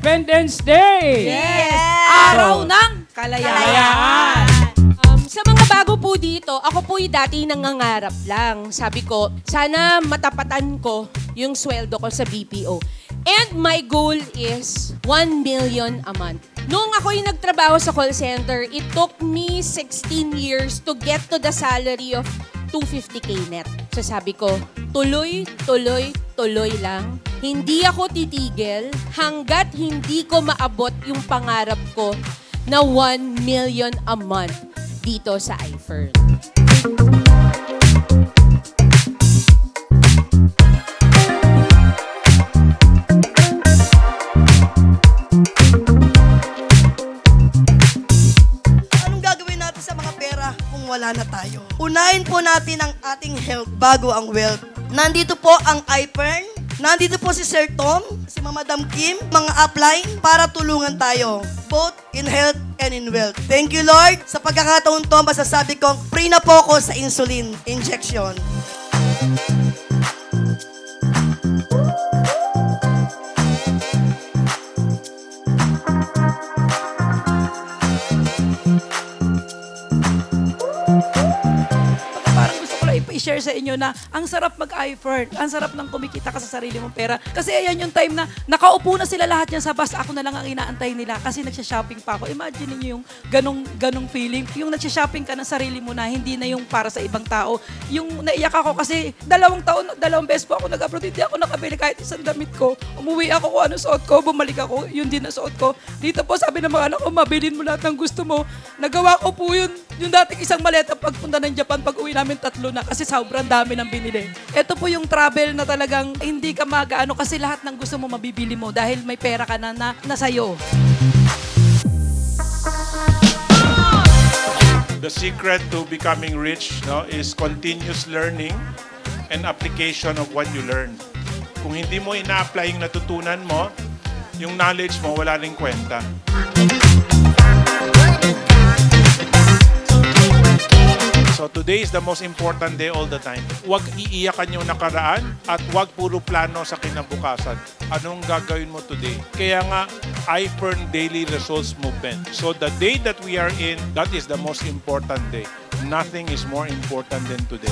Independence Day! Yes! Araw ng kalayaan. Sa mga bago po dito, ako po'y dati nangangarap lang. Sabi ko, sana matapatan ko yung sweldo ko sa BPO. And my goal is 1 million a month. Noong ako'y nagtrabaho sa call center, it took me 16 years to get to the salary of 250k net. So sabi ko, tuloy lang. Hindi ako titigil hanggat hindi ko maabot yung pangarap ko na 1 million a month dito sa iFern. Anong gagawin natin sa mga pera kung wala na tayo? Unahin po natin ang ating health bago ang wealth. Nandito po ang iFern. Nandito po si Sir Tom, si Madam Kim, mga upline para tulungan tayo. Both in health and in wealth. Thank you, Lord. Sa pagkakataon to, masasabi kong free na po ako sa insulin injection. Parang gusto ko lang i-share sa inyo na ang sarap mag-iFern, ang sarap ng kumikita ka sa sarili mong pera. Kasi ayan yung time na nakaupo na sila lahat yan sa bus, ako na lang ang inaantay nila kasi nagsha-shopping pa ako. Imagine niyo yung ganong feeling, yung nagsha-shopping ka ng sarili mo na hindi na yung para sa ibang tao. Yung naiyak ako kasi 2 beses po ako nag-abroad, hindi ako nakabili kahit isang damit ko. Umuwi ako kung ano suot ko, bumalik ako, yun din na suot ko. Dito po sabi ng mga anak ko, mabilin mo lahat ng gusto mo. Nagawa ko po yun, yung dating isang maleta pagpunta ng Japan, pag uwi namin 3 na kasi sobrang dami ng binili. Ito po yung travel na talagang hindi ka mag-ano kasi lahat ng gusto mo mabibili mo dahil may pera ka na sa'yo. The secret to becoming rich, no, is continuous learning and application of what you learn. Kung hindi mo ina-apply yung natutunan mo, yung knowledge mo wala ring kwenta. So today is the most important day all the time. Huwag iiyakan yung nakaraan at huwag puro plano sa kinabukasan. Anong gagawin mo today? Kaya nga, iFern Daily Results Movement. So the day that we are in, that is the most important day. Nothing is more important than today.